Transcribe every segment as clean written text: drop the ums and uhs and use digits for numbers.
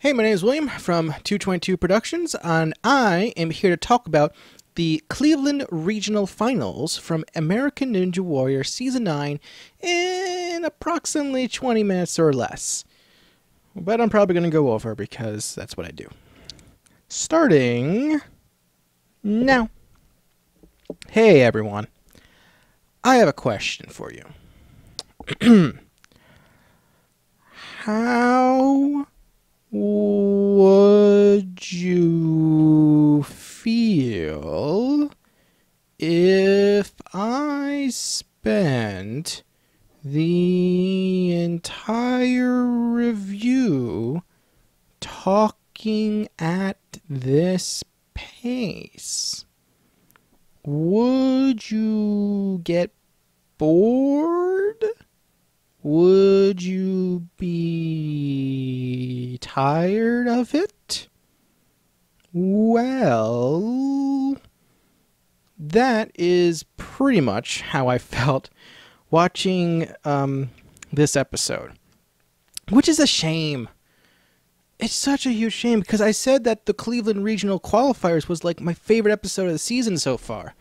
Hey, my name is William from 222 Productions, and I am here to talk about the Cleveland Regional Finals from American Ninja Warrior Season 9 in approximately 20 minutes or less. But I'm probably going to go over because that's what I do. Starting now. Hey, everyone. I have a question for you. How would you feel if I spent the entire review talking at this pace? Would you get bored? Would you be tired of it? Well, that is pretty much how I felt watching this episode, which is a shame. It's such a huge shame because I said that the Cleveland Regional Qualifiers was like my favorite episode of the season so far.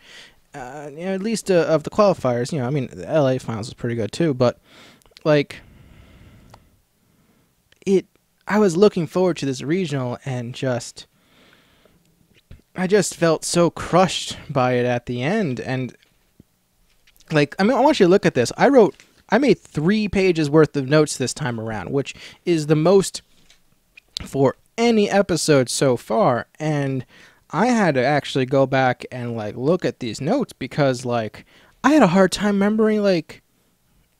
At least of the qualifiers. I mean, the LA Finals was pretty good too, but like, I was looking forward to this regional and I just felt so crushed by it at the end. And like, I mean, I want you to look at this. I made 3 pages worth of notes this time around, which is the most for any episode so far. And I had to actually go back and like look at these notes because like I had a hard time remembering like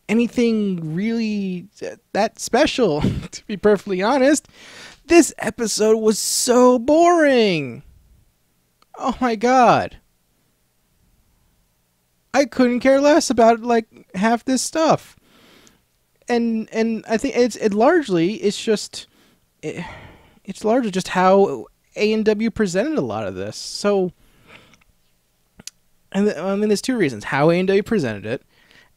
anything really that special. To be perfectly honest, this episode was so boring. Oh my god, I couldn't care less about like half this stuff. And I think it's largely just how A&W presented a lot of this. So, and I mean, there's 2 reasons: how A&W presented it,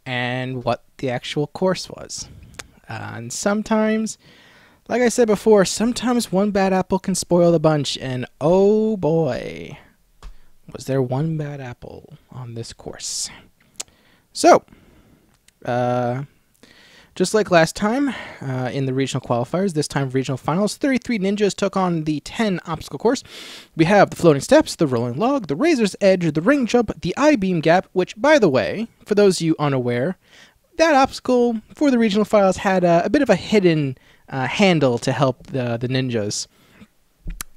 and what the actual course was. And sometimes, like I said before, sometimes one bad apple can spoil the bunch, and oh boy, was there one bad apple on this course. So, just like last time in the regional qualifiers, this time regional finals, 33 ninjas took on the 10 obstacle course. We have the floating steps, the rolling log, the razor's edge, the ring jump, the I-beam gap, which, by the way, for those of you unaware, that obstacle for the regional finals had a bit of a hidden handle to help the ninjas.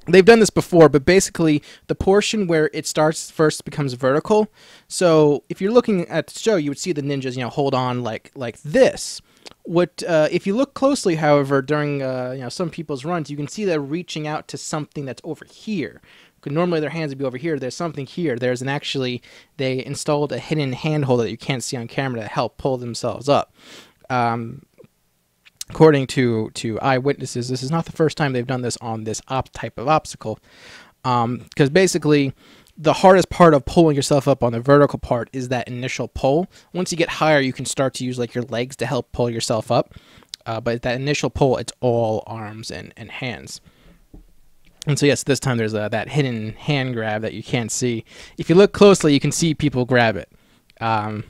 They've done this before, but basically the portion where it starts first becomes vertical. So if you're looking at the show, you would see the ninjas, hold on like this. What if you look closely, however, during some people's runs, you can see they're reaching out to something that's over here. Normally their hands would be over here. There's something here. They installed a hidden handhold that you can't see on camera to help pull themselves up. According to eyewitnesses, this is not the first time they've done this on this type of obstacle. Because basically, the hardest part of pulling yourself up on the vertical part is that initial pull. Once you get higher, you can start to use like your legs to help pull yourself up. But that initial pull, it's all arms and hands. And so yes, this time there's that hidden hand grab that you can't see. If you look closely, you can see people grab it. But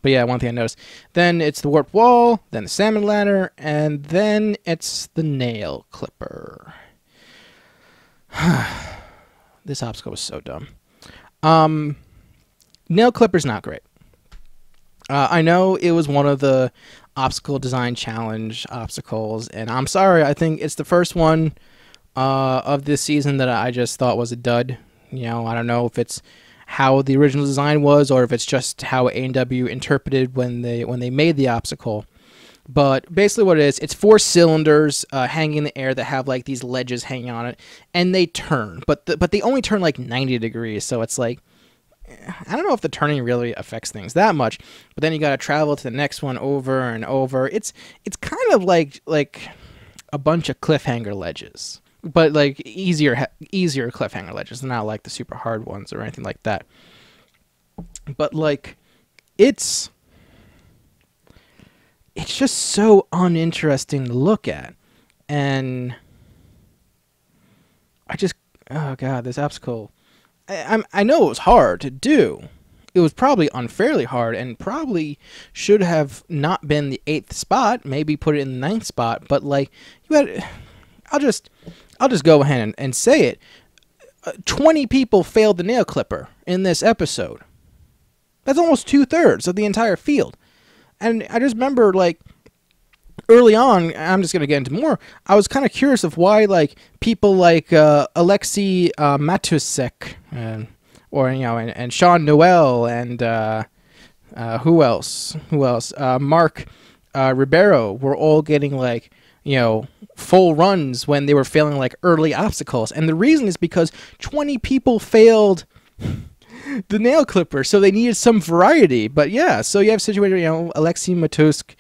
yeah, one thing I noticed. Then it's the warped wall, then the salmon ladder, and then it's the nail clipper. This obstacle was so dumb. Nail clipper's not great. I know it was one of the obstacle design challenge obstacles, and I'm sorry, I think it's the first one of this season that I just thought was a dud. I don't know if it's how the original design was or if it's just how A&W interpreted when they made the obstacle. But basically what it is, it's 4 cylinders hanging in the air that have like these ledges hanging on it, and they turn, but they only turn like 90 degrees, so it's like, I don't know if the turning really affects things that much. But then you got to travel to the next one over and over. It's kind of like a bunch of cliffhanger ledges, but like easier cliffhanger ledges, not like the super hard ones or anything like that. But like, it's just so uninteresting to look at. And oh god, this obstacle. I know it was hard to do. It was probably unfairly hard, and probably should have not been the 8th spot. Maybe put it in the 9th spot. But like, you had, I'll just go ahead and say it. 20 people failed the nail clipper in this episode. That's almost 2/3 of the entire field. And I just remember, like, early on, I'm just going to get into more, I was kind of curious of why, like, people like Alexei Matusek, and Sean Noel, and who else? Mark Ribeiro were all getting, like, full runs when they were failing, like, early obstacles. And the reason is because 20 people failed the nail clipper, so they needed some variety. But yeah, so you have a situation, Alexei Matusk,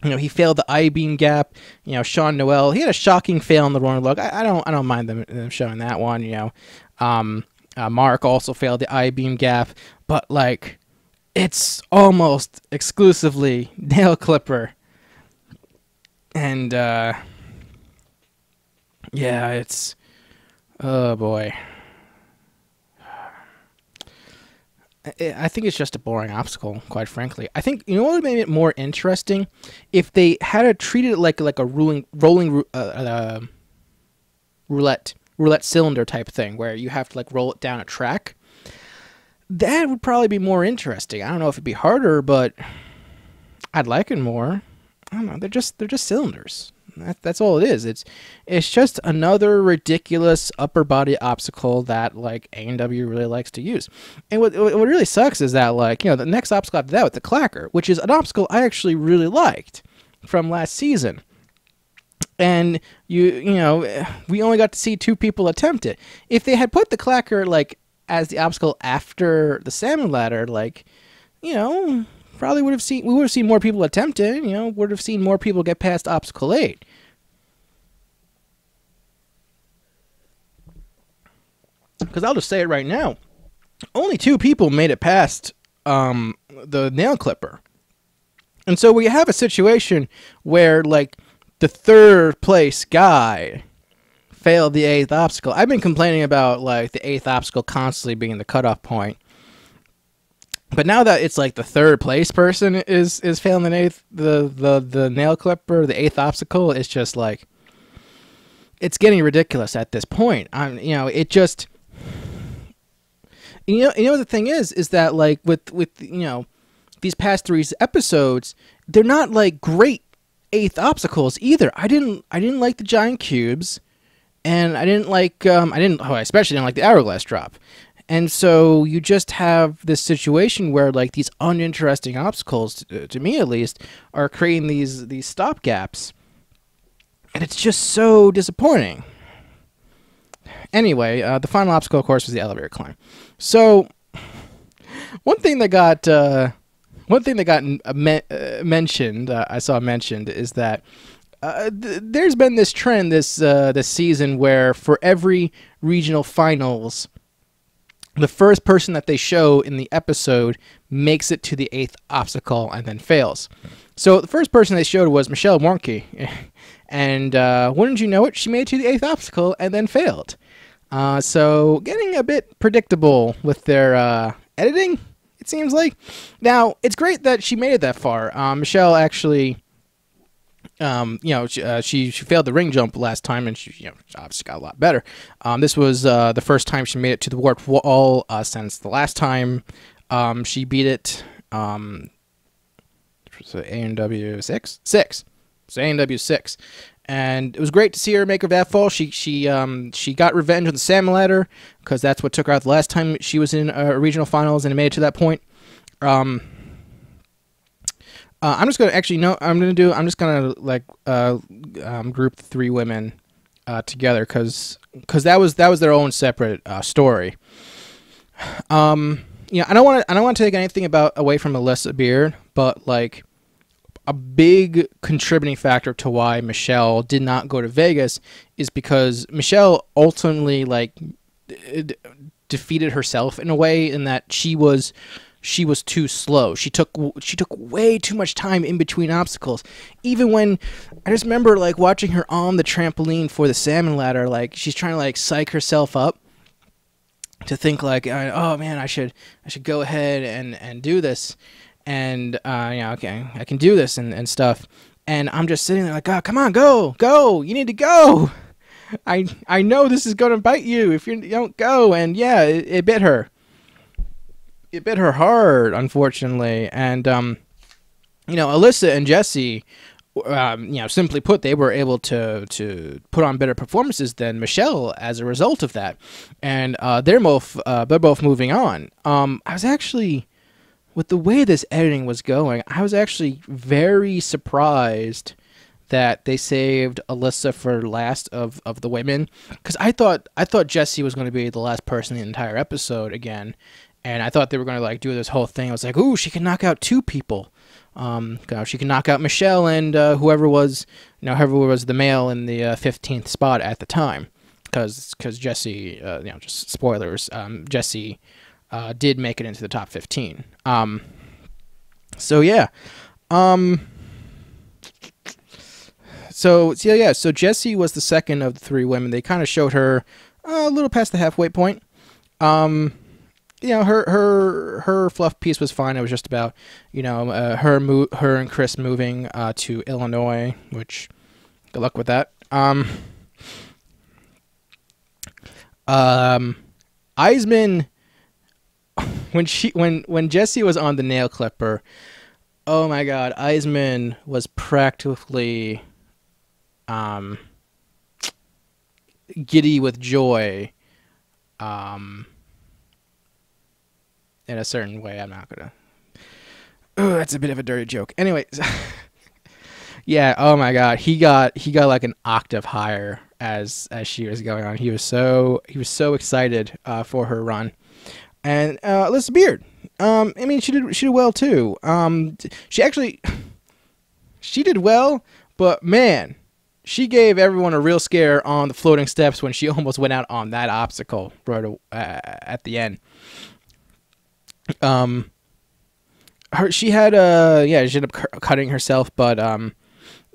he failed the I-beam gap. Sean Noel, he had a shocking fail in the runner lug. I don't mind them showing that one. Mark also failed the I-beam gap, but like, it's almost exclusively nail clipper. And yeah, it's, oh boy. I think it's just a boring obstacle, quite frankly. I think, what would have made it more interesting if they had treated it like a rolling roulette cylinder type thing, where you have to like roll it down a track. That would probably be more interesting. I don't know if it'd be harder, but I'd like it more. I don't know. They're just cylinders. That's all it is. It's just another ridiculous upper body obstacle that like A&W really likes to use. And what really sucks is that, like, the next obstacle after that with the clacker, which is an obstacle I actually really liked from last season. And we only got to see 2 people attempt it. If they had put the clacker like as the obstacle after the salmon ladder, like, probably we would have seen more people attempt it, would have seen more people get past obstacle 8. Because I'll just say it right now, only 2 people made it past the nail clipper. And so we have a situation where, like, the 3rd place guy failed the 8th obstacle. I've been complaining about, like, the 8th obstacle constantly being the cutoff point. But now that it's like the 3rd place person is failing the nail clipper, the 8th obstacle, it's just like, it's getting ridiculous at this point. It just, the thing is that, like, with these past 3 episodes, they're not like great 8th obstacles either. I didn't like the giant cubes, and I didn't like I especially didn't like the hourglass drop. And so you just have this situation where, like, these uninteresting obstacles, to me at least, are creating these stop gaps. And it's just so disappointing. Anyway, the final obstacle, of course, was the elevator climb. So one thing that got mentioned, I saw mentioned, is that there's been this trend this season where for every regional finals, the first person that they show in the episode makes it to the 8th obstacle and then fails. So the first person they showed was Michelle Warnke. And wouldn't you know it, she made it to the 8th obstacle and then failed. So getting a bit predictable with their editing, it seems like. Now, it's great that she made it that far. Michelle actually, she failed the ring jump last time, and she obviously got a lot better. This was the first time she made it to the warped wall since the last time she beat it. So A&W 6. So A&W 6. And it was great to see her make her that fall. She got revenge on the salmon ladder, because that's what took her out the last time she was in regional finals and made it to that point. I'm just gonna group the 3 women together, because that was their own separate story. I don't want to take anything away from Alyssa Beard, but like, a big contributing factor to why Michelle did not go to Vegas is because Michelle ultimately, like, defeated herself in a way, in that she was she was too slow. She took way too much time in between obstacles. Even when I just remember like watching her on the trampoline for the salmon ladder, like she's trying to like psych herself up to think like, oh man, I should go ahead and do this, and okay, I can do this and stuff. And I'm just sitting there like, oh, come on, go, you need to go. I know this is gonna bite you if you don't go. And yeah, it bit her. It bit her hard, unfortunately. And Alyssa and Jesse, simply put, they were able to put on better performances than Michelle as a result of that. And they're both moving on. I was actually, with the way this editing was going, I was actually very surprised that they saved Alyssa for last of the women, because I thought Jesse was going to be the last person in the entire episode again, and I thought they were going to like do this whole thing. I was like, ooh, she can knock out two people. She can knock out Michelle and whoever was the male in the 15th spot at the time, because Jesse, just spoilers, Jesse did make it into the top 15. So yeah. So Jessie was the second of the three women. They kind of showed her a little past the halfway point. Her fluff piece was fine. It was just about her and Chris moving to Illinois, which good luck with that. Eisman, when Jessie was on the nail clipper, oh my God, Eisman was practically giddy with joy, in a certain way. I'm not gonna. Oh, that's a bit of a dirty joke. Anyways, yeah. Oh my God, he got like an octave higher as she was going on. He was so excited for her run. And Alyssa Beard, she did well too. She did well, but man, she gave everyone a real scare on the floating steps when she almost went out on that obstacle right at the end. She ended up cutting herself, but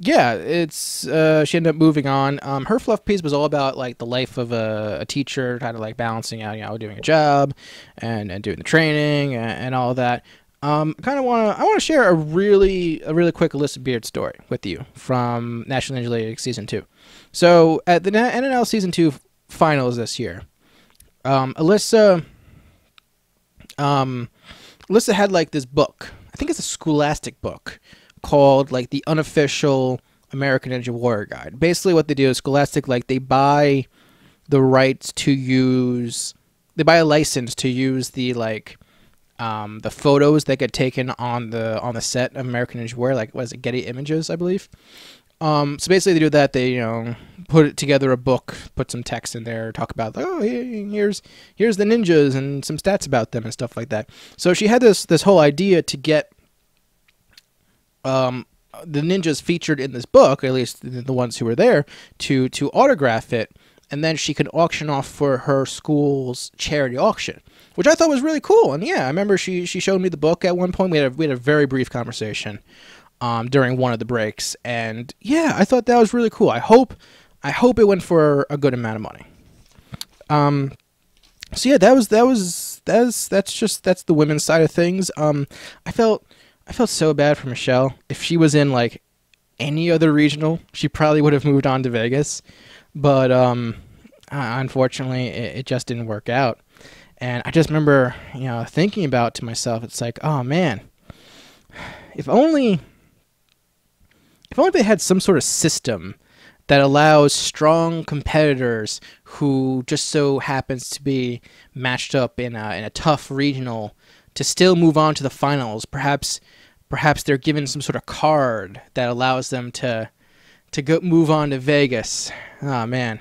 she ended up moving on. Her fluff piece was all about like the life of a teacher, kind of like balancing out, doing a job and doing the training and all of that. I want to share a really quick Alyssa Beard story with you from National Ninja League Season 2. So at the NNL Season 2 finals this year, Alyssa had like this book. I think it's a Scholastic book called like the Unofficial American Ninja Warrior Guide. Basically what they do is Scholastic, like they buy the rights to use, they buy a license to use the the photos that get taken on the set of American Ninja Warrior, like was it Getty Images, I believe. So basically they do that. They put it together a book, put some text in there, talk about here's the ninjas and some stats about them and stuff like that. So she had this whole idea to get the ninjas featured in this book, at least the ones who were there, to autograph it, and then she could auction off for her school's charity auction, which I thought was really cool. And yeah, I remember she showed me the book at one point. We had a very brief conversation during one of the breaks, and yeah, I thought that was really cool. I hope it went for a good amount of money. So yeah, that's the women's side of things. I felt so bad for Michelle. If she was in like any other regional, she probably would have moved on to Vegas, but unfortunately it just didn't work out. And I just remember thinking about to myself, it's like, oh man, if only they had some sort of system that allows strong competitors who just so happens to be matched up in a tough regional to still move on to the finals. Perhaps they're given some sort of card that allows them to move on to Vegas. Oh man,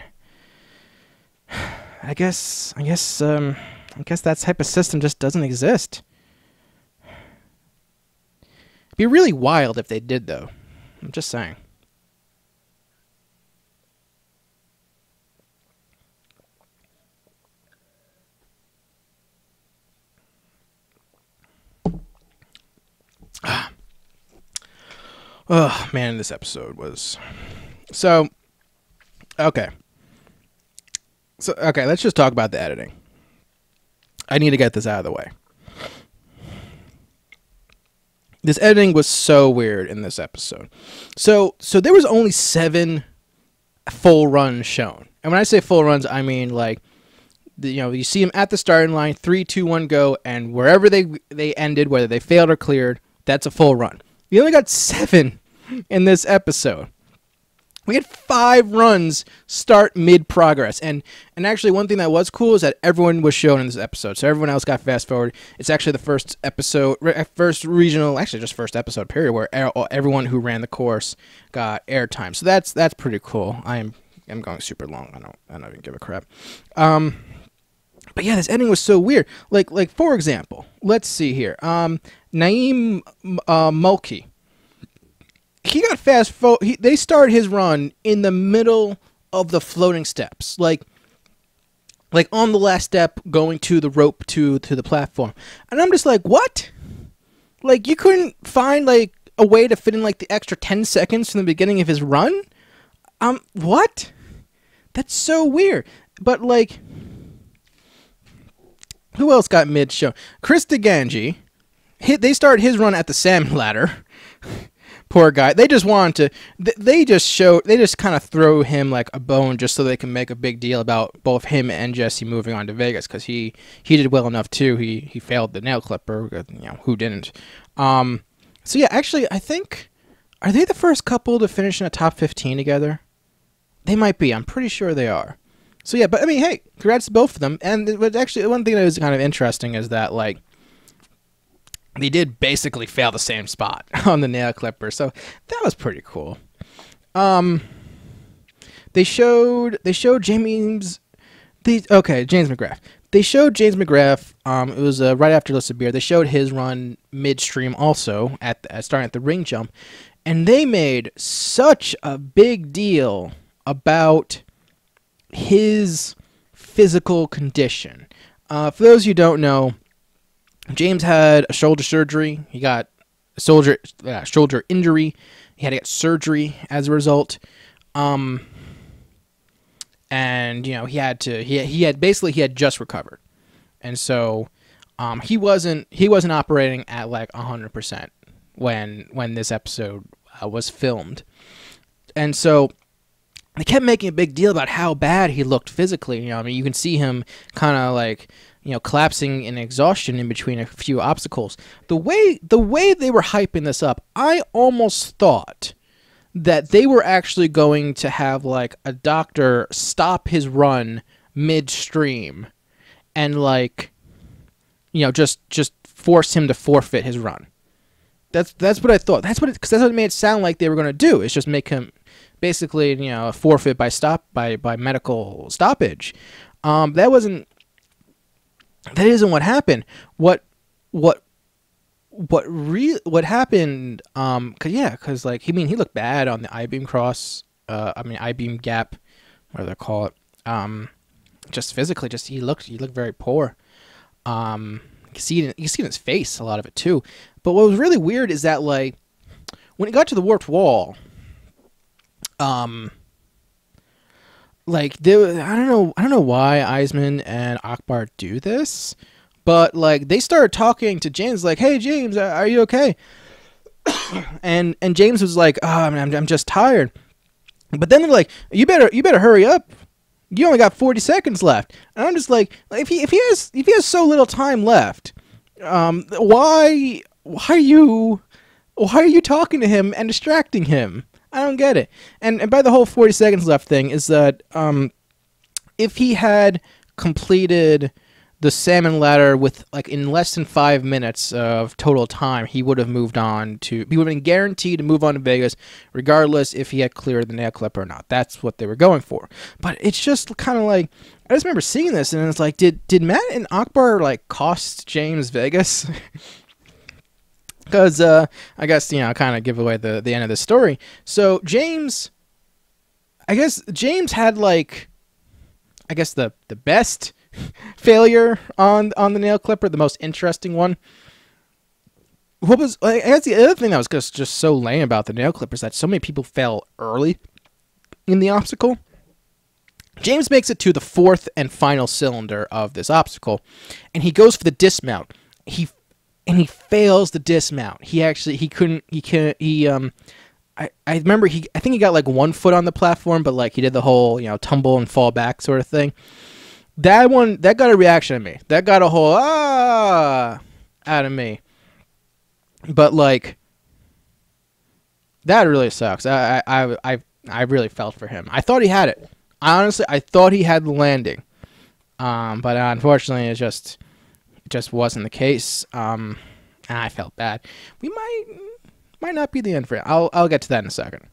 I guess that type of system just doesn't exist. It'd be really wild if they did, though. I'm just saying. Oh man, this episode was so okay. So okay, let's just talk about the editing. I need to get this out of the way. This editing was so weird in this episode. So there was only 7 full runs shown. And when I say full runs, I mean like you see them at the starting line, 3, 2, 1, go, and wherever they ended, whether they failed or cleared, that's a full run. We only got 7 in this episode. We had 5 runs start mid-progress. And actually, one thing that was cool is that everyone was shown in this episode. So everyone else got fast-forward. It's actually the first episode, first regional, actually just first episode, period, where everyone who ran the course got airtime. So that's pretty cool. I'm going super long. I don't even give a crap. But yeah, this ending was so weird. Like for example, let's see here. Naeem Mulkey. He got fast forward. They started his run in the middle of the floating steps, like on the last step, going to the rope to the platform, and I'm just like, what? Like you couldn't find like a way to fit in like the extra 10 seconds from the beginning of his run? What? That's so weird. But like, who else got mid show? Chris DeGangi. They started his run at the salmon ladder. Poor guy. They just wanted to. They just kind of throw him like a bone just so they can make a big deal about both him and Jesse moving on to Vegas because he did well enough too. He failed the nail clipper. Who didn't? So yeah, actually, I think are they the first couple to finish in a top 15 together? They might be. I'm pretty sure they are. So yeah, but I mean, hey, congrats to both of them. And actually, one thing that was kind of interesting is that like. They did basically fail the same spot on the nail clipper, so that was pretty cool. They showed James McGrath. They showed James McGrath. It was right after Lissa Beer. They showed his run midstream also starting at the ring jump, and they made such a big deal about his physical condition. For those who don't know. James had a shoulder surgery. He got a shoulder injury. He had to get surgery as a result. And he had just recovered. And so he wasn't operating at like 100% when this episode was filmed. And so they kept making a big deal about how bad he looked physically. You can see him kind of like collapsing in exhaustion in between a few obstacles. The way they were hyping this up, I almost thought that they were actually going to have like a doctor stop his run midstream and like just force him to forfeit his run. That's what I thought. That's what it made it sound like they were going to do. Is just make him basically forfeit by medical stoppage. That isn't what happened. What happened? Because like he looked bad on the I-beam cross. I-beam gap, whatever they call it. Just physically, he looked very poor. You can see it in his face, a lot of it too. But what was really weird is that like when he got to the warped wall, like I don't know why Eisman and Akbar do this, but like they started talking to James like, "Hey James, are you okay?" and James was like, "Oh, I'm just tired." But then they're like, "You better hurry up. You only got 40 seconds left." And I'm just like, if he has so little time left, why are you talking to him and distracting him? I don't get it. And by the whole 40 seconds left thing is that if he had completed the salmon ladder with like in less than 5 minutes of total time, he would have been guaranteed to move on to Vegas, regardless if he had cleared the nail clipper or not. That's what they were going for. But it's just kind of like, I just remember seeing this and it's like, did Matt and Akbar like cost James Vegas? Because I guess kind of give away the end of the story. So James had like, the best failure on the nail clipper, the most interesting one. what was, I guess the other thing that was just so lame about the nail clipper is that so many people fell early in the obstacle. James makes it to the fourth and final cylinder of this obstacle, and he goes for the dismount. He fails the dismount. I remember I think he got like 1 foot on the platform, but like he did the whole, tumble and fall back sort of thing. That got a reaction of me. That got a whole out of me. But like, that really sucks. I really felt for him. I thought he had it. Honestly, I thought he had the landing. But unfortunately, it just wasn't the case. And I felt bad. We might not be the end for it. I'll get to that in a second.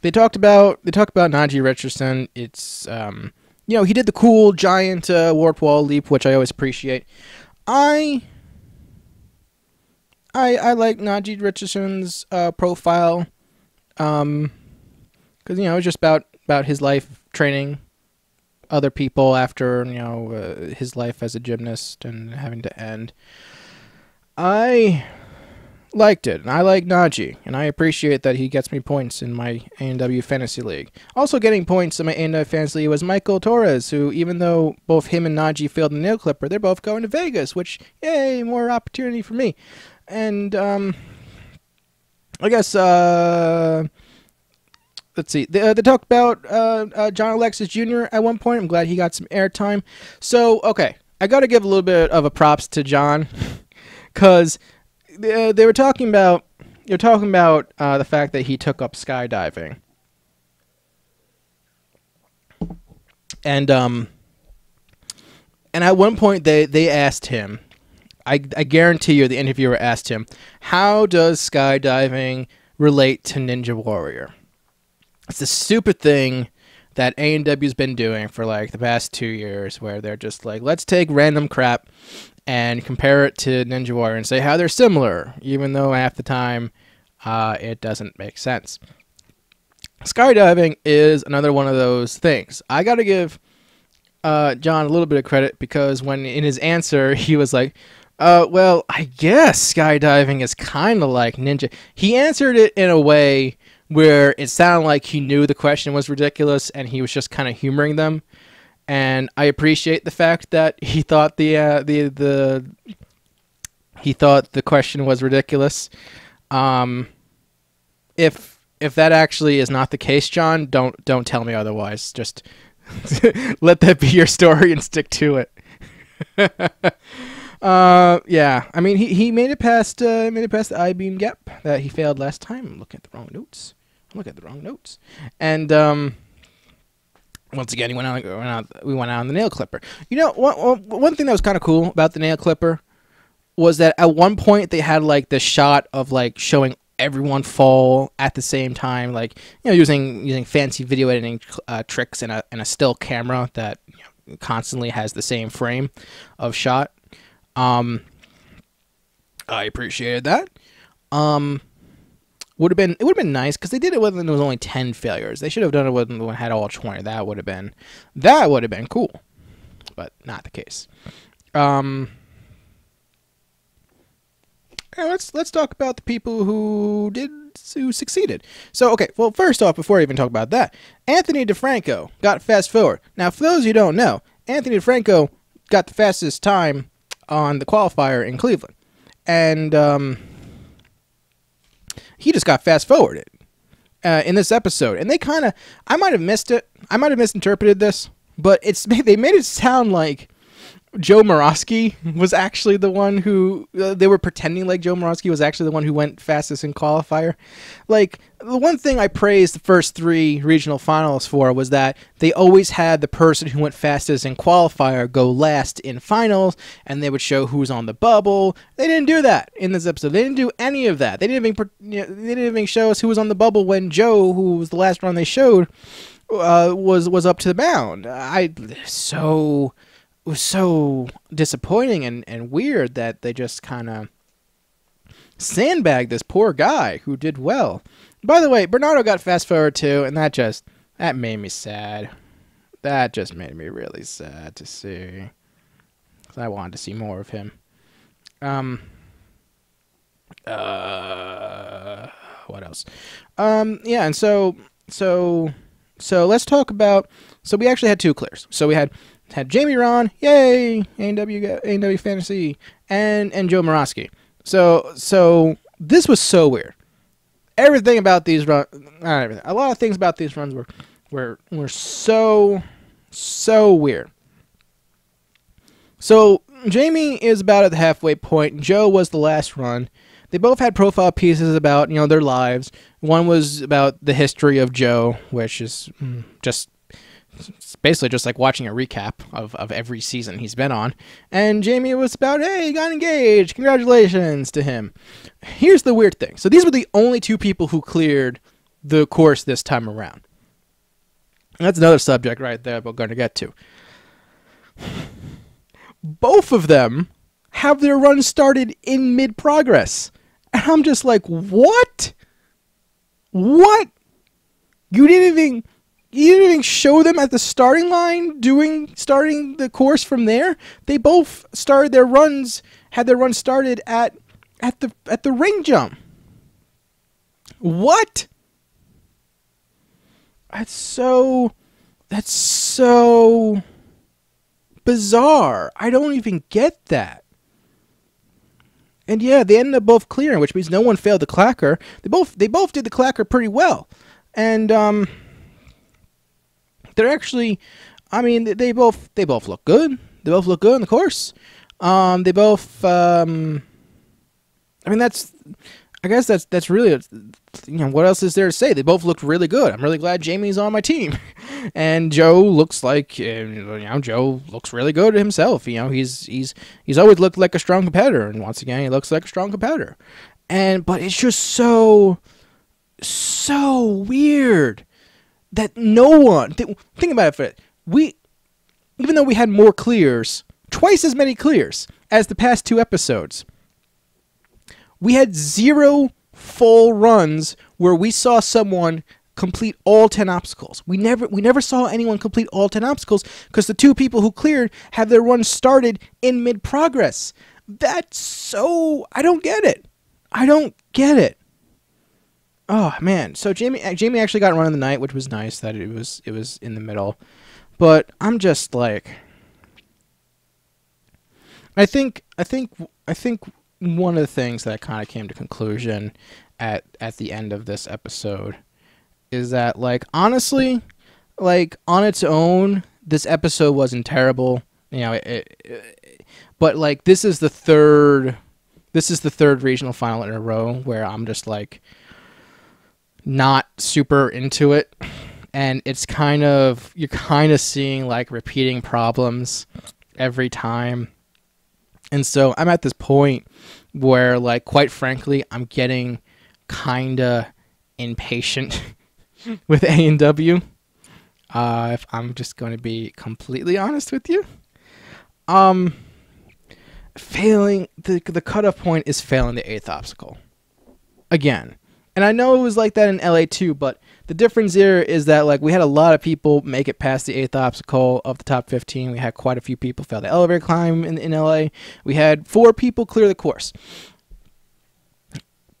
They talked about Najee Richardson. It's he did the cool giant warped wall leap, which I always appreciate. I like Najee Richardson's profile, because it's just about his life training other people after his life as a gymnast and having to end. I liked it, and I like Najee, and I appreciate that he gets me points in my A&W Fantasy League. Also getting points in my A&W Fantasy League was Michael Torres, who, even though both him and Najee failed the nail clipper, they're both going to Vegas, which, yay, more opportunity for me. And, I guess, let's see, they talked about John Alexis Jr. at one point. I'm glad he got some airtime. So, okay, I got to give a little bit of a props to John, because they were talking about the fact that he took up skydiving, and at one point they asked him, I guarantee you the interviewer asked him, how does skydiving relate to Ninja Warrior? It's a stupid thing that A&W's been doing for like the past 2 years, where they're just like, let's take random crap and compare it to Ninja Warrior and say how they're similar, even though half the time it doesn't make sense. Skydiving is another one of those things. I got to give John a little bit of credit, because when in his answer he was like, well, I guess skydiving is kind of like ninja. He answered it in a way where it sounded like he knew the question was ridiculous and he was just kind of humoring them. And I appreciate the fact that he thought the question was ridiculous. If that actually is not the case, John, don't tell me otherwise. Just let that be your story and stick to it. Yeah. I mean, he made it past the I-beam gap that he failed last time. I'm looking at the wrong notes. And once again, we went out on the nail clipper. One thing that was kind of cool about the nail clipper was that at one point they had like this shot of like showing everyone fall at the same time, like using fancy video editing tricks and a still camera that constantly has the same frame of shot. I appreciated that. It would have been nice, because they did it when there was only 10 failures. They should have done it when it had all 20. That would have been cool, but not the case. Let's talk about the people who succeeded. So, okay, well, first off, before I even talk about that, Anthony DeFranco got fast forward. Now, for those who don't know, Anthony DeFranco got the fastest time on the qualifier in Cleveland, and he just got fast forwarded in this episode. And I might have missed it. I might have misinterpreted this, but they made it sound like Joe Moravsky was actually the one who, they were pretending like Joe Moravsky was actually the one who went fastest in qualifier. Like, the one thing I praised the first 3 regional finals for was that they always had the person who went fastest in qualifier go last in finals, and they would show who's on the bubble. They didn't do that in this episode. They didn't do any of that. They didn't even show us who was on the bubble when Joe, who was the last run they showed, was up to the mound. It was so disappointing and weird that they just kind of sandbagged this poor guy who did well. By the way, Bernardo got fast forward too, and that made me sad. That just made me really sad to see, 'cause I wanted to see more of him. What else? Yeah, and so let's talk about. So we actually had two clears. So we had Jamie Rahn, yay, A&W Fantasy, and Joe Moravsky. So this was so weird. Everything about these runs, not everything. A lot of things about these runs were so weird. So Jamie is about at the halfway point. Joe was the last run. They both had profile pieces about their lives. One was about the history of Joe, which is it's basically just like watching a recap of every season he's been on. And Jamie was about, hey, he got engaged. Congratulations to him. Here's the weird thing. So these were the only two people who cleared the course this time around. And that's another subject right there we're going to get to. Both of them have their run started in mid-progress. And I'm just like, what? What? You didn't even show them at the starting line starting the course from there? They both started their runs, had their run started at the ring jump. What? That's so bizarre. I don't even get that. And yeah, they ended up both clearing, which means no one failed the clacker. They both did the clacker pretty well. And they're actually, I mean, they both look good. They both look good on the course. They both I mean, I guess that's really, what else is there to say? They both looked really good. I'm really glad Jamie's on my team. And Joe looks like, Joe looks really good himself. He's always looked like a strong competitor. And once again, he looks like a strong competitor. But it's just so weird that no one, think about it, even though we had more clears, twice as many clears as the past two episodes, we had 0 full runs where we saw someone complete all 10 obstacles. We never saw anyone complete all 10 obstacles because the two people who cleared had their run started in mid-progress. That's so... I don't get it. Oh, man. So Jamie actually got run of the night, which was nice that it was in the middle. But I'm just like... I think one of the things that I kind of came to conclusion at the end of this episode is that, like, honestly, like, on its own, this episode wasn't terrible, but like this is the third regional final in a row where I'm just like not super into it, and it's you're kind of seeing like repeating problems every time. And so I'm at this point where, like, quite frankly, I'm getting kind of impatient with A&W. If I'm just going to be completely honest with you. Failing, the cutoff point is failing the 8th obstacle. Again. And I know it was like that in LA too, but the difference here is that, like, we had a lot of people make it past the 8th obstacle of the top 15. We had quite a few people fail the elevator climb in LA. We had 4 people clear the course.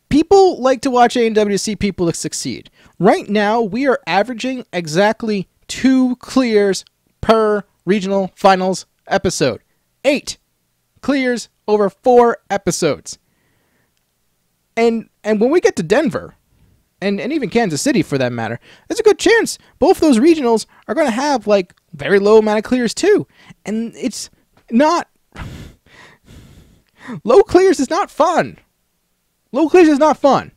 People like to watch A&W to see people succeed. Right now, we are averaging exactly 2 clears per regional finals episode. 8 clears over 4 episodes. And when we get to Denver, and even Kansas City for that matter, there's a good chance both those regionals are going to have, like, very low amount of clears too. And it's not... Low clears is not fun. Low clears is not fun.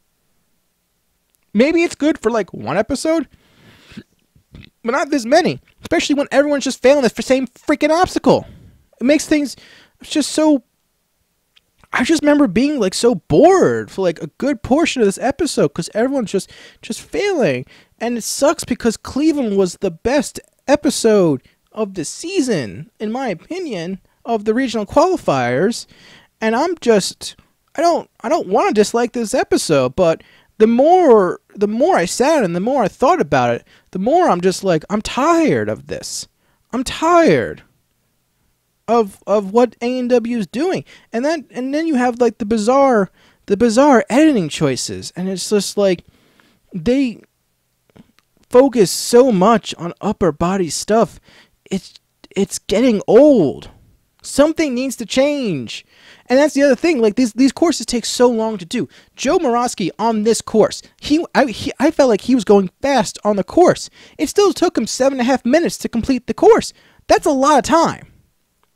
Maybe it's good for, like, 1 episode, but not this many. Especially when everyone's just failing the same freaking obstacle. It makes things just so... I just remember being, like, so bored for, like, a good portion of this episode because everyone's just failing. And it sucks because Cleveland was the best episode of the season, in my opinion, of the regional qualifiers. And I'm just... I don't want to dislike this episode, but the more I sat and the more I thought about it, the more I'm just like, I'm tired of this. I'm tired. of what A&W is doing. And then you have like the bizarre editing choices, and it's just like they focus so much on upper body stuff. It's getting old. Something needs to change. And that's the other thing. Like these courses take so long to do. Joe Moravsky on this course, I felt like he was going fast on the course. It still took him 7.5 minutes to complete the course. That's a lot of time.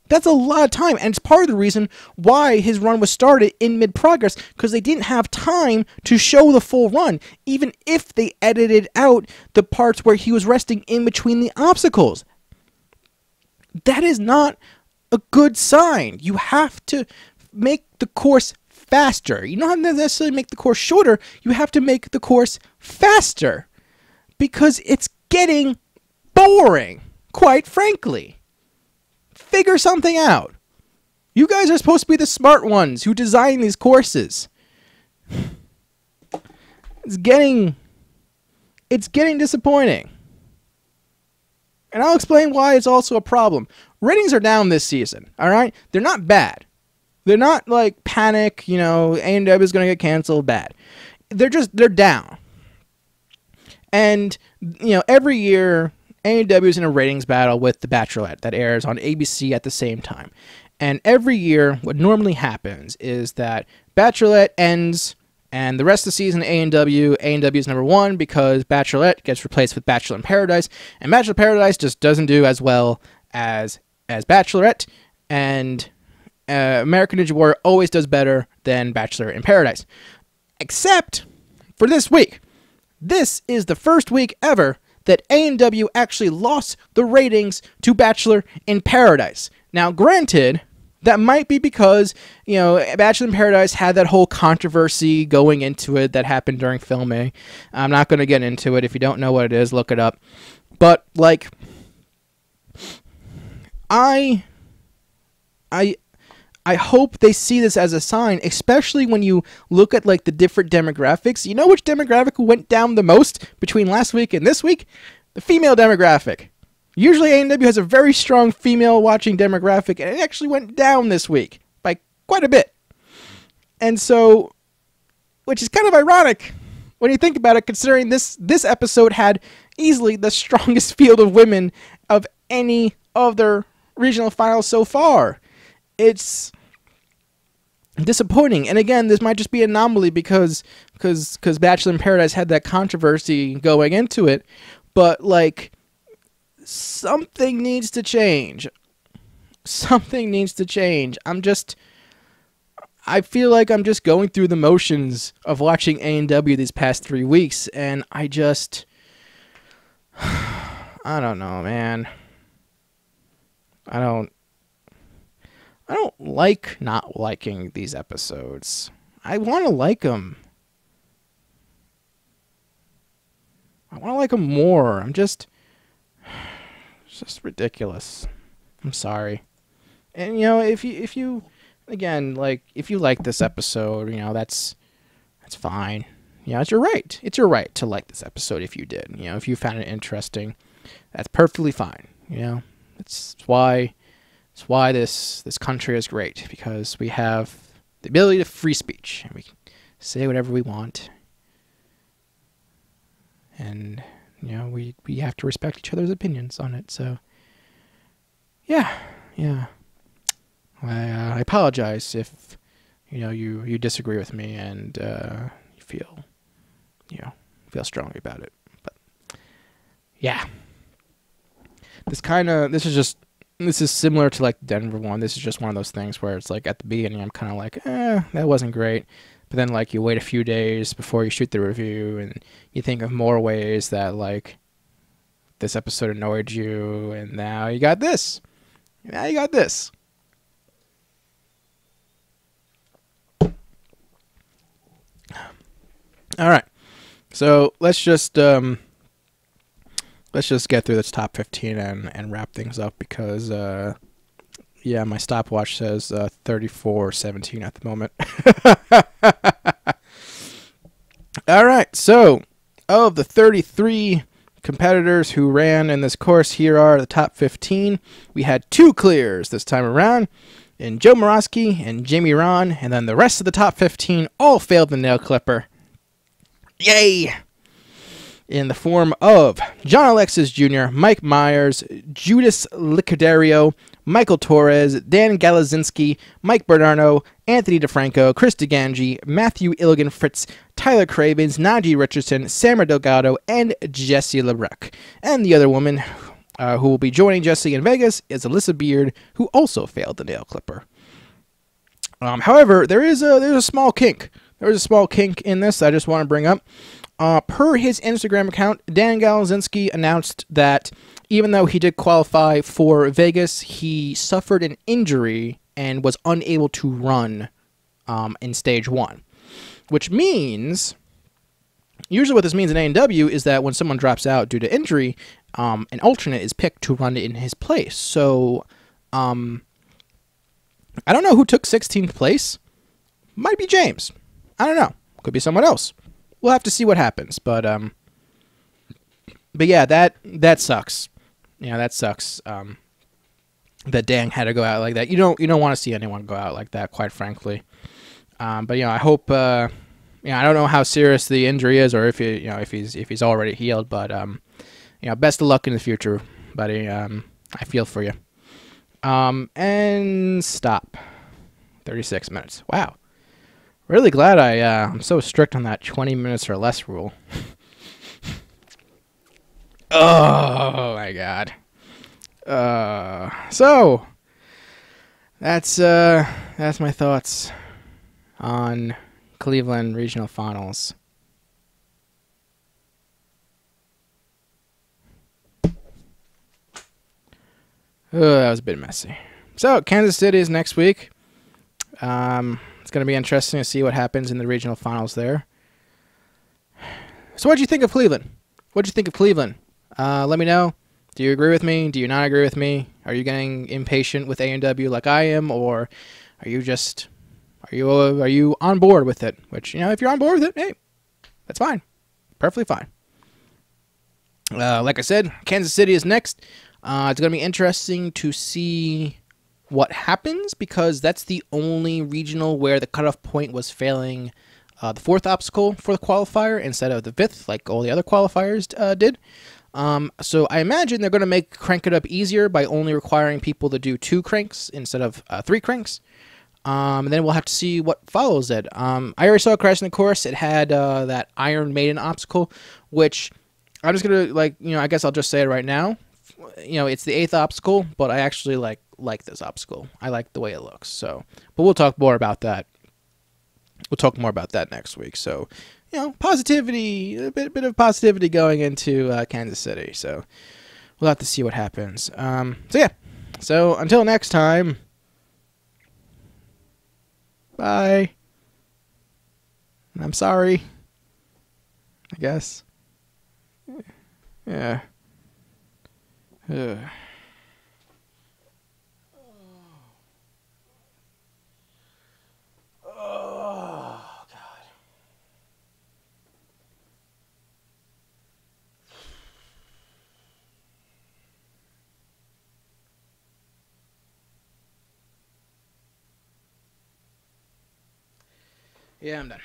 That's a lot of time, and it's part of the reason why his run was started in mid-progress, because they didn't have time to show the full run, even if they edited out the parts where he was resting in between the obstacles. That is not a good sign. You have to make the course faster. You don't have to necessarily make the course shorter. You have to make the course faster, because it's getting boring, quite frankly. Figure something out. You guys are supposed to be the smart ones who design these courses. It's getting disappointing. And I'll explain why it's also a problem. Ratings are down this season, all right? They're not bad. They're not like panic, A&W is going to get canceled, bad. They're down. And, every year A&W is in a ratings battle with The Bachelorette that airs on ABC at the same time. And every year, what normally happens is that Bachelorette ends, and the rest of the season, A&W is number one because Bachelorette gets replaced with Bachelor in Paradise, and Bachelor in Paradise just doesn't do as well as Bachelorette, and American Ninja Warrior always does better than Bachelor in Paradise. Except for this week. This is the first week ever that A&W actually lost the ratings to Bachelor in Paradise. Now, granted, that might be because, Bachelor in Paradise had that whole controversy going into it that happened during filming. I'm not going to get into it. If you don't know what it is, look it up. But, like, I hope they see this as a sign, especially when you look at, like, the different demographics. You know which demographic went down the most between last week and this week? The female demographic. Usually A&W has a very strong female watching demographic, and it actually went down this week by quite a bit. And so, which is kind of ironic when you think about it, considering this episode had easily the strongest field of women of any other regional finals so far. It's disappointing. And again, this might just be an anomaly because Bachelor in Paradise had that controversy going into it. But, like, something needs to change. Something needs to change. I feel like I'm just going through the motions of watching A&W these past 3 weeks, and I don't know, man. I don't like not liking these episodes. I want to like them. I want to like them more. It's just ridiculous. I'm sorry. And, if you again, like, if you like this episode, that's fine. It's your right. It's your right to like this episode if you did. If you found it interesting, that's perfectly fine. It's why this country is great, because we have the ability to free speech, and we can say whatever we want. And, we have to respect each other's opinions on it. So, yeah. I apologize if, you disagree with me and you feel strongly about it. But, yeah. This is similar to, like, the Denver one. This is just one of those things where it's like at the beginning I'm kind of like, that wasn't great. But then, like, you wait a few days before you shoot the review, and you think of more ways that, like, this episode annoyed you, and now you got this. Now you got this. All right. So let's just get through this top 15 and wrap things up, because my stopwatch says 34-17 at the moment. All right. So of the 33 competitors who ran in this course. Here are the top 15. We had 2 clears this time around, and Joe Moravsky and Jamie Rahn, and then the rest of the top 15 all failed the nail clipper. Yay! In the form of John Alexis Jr., Mike Myers, Judas Licaderio, Michael Torres, Dan Galazinski, Mike Bernardo, Anthony DeFranco, Chris DeGangi, Matthew Illigan Fritz, Tyler Cravens, Najee Richardson, Samar Delgado, and Jesse Labreck. And the other woman who will be joining Jesse in Vegas is Alyssa Beard, who also failed the nail clipper. However, there's a small kink. There is a small kink in this I just want to bring up. Per his Instagram account, Dan Galazinski announced that even though he did qualify for Vegas, he suffered an injury and was unable to run in stage 1. Which means, usually what this means in A&W is that when someone drops out due to injury, an alternate is picked to run in his place. So, I don't know who took 16th place. Might be James. I don't know. Could be someone else. We'll have to see what happens. But yeah, that sucks. Yeah, that sucks. That Dan had to go out like that. You don't want to see anyone go out like that, quite frankly. But I hope. I don't know how serious the injury is, or if if he's already healed. But best of luck in the future, buddy. I feel for you. And stop. 36 minutes. Wow. Really glad I'm so strict on that 20 minutes or less rule. Oh my god. So that's my thoughts on Cleveland Regional Finals. Oh, that was a bit messy. So Kansas City is next week. It's going to be interesting to see what happens in the regional finals there. So what do you think of Cleveland? What do you think of Cleveland? Let me know. Do you agree with me? Do you not agree with me? Are you getting impatient with A&W like I am, or are you on board with it? Which, if you're on board with it, hey, that's fine. Perfectly fine. Like I said, Kansas City is next. It's going to be interesting to see what happens, because that's the only regional where the cutoff point was failing the 4th obstacle for the qualifier instead of the 5th, like all the other qualifiers did. So I imagine they're going to crank it up easier by only requiring people to do 2 cranks instead of 3 cranks. And then we'll have to see what follows it. I already saw a crash in the course. It had that Iron Maiden obstacle, which I'm just going to, I guess I'll just say it right now. It's the 8th obstacle, but I actually like this obstacle. I like the way it looks. So, but we'll talk more about that. We'll talk more about that next week. So, positivity, a bit of positivity going into Kansas City. So, we'll have to see what happens. So yeah. So until next time. Bye. And I'm sorry. I guess. Yeah. Ugh. Oh, God. Yeah, I'm done.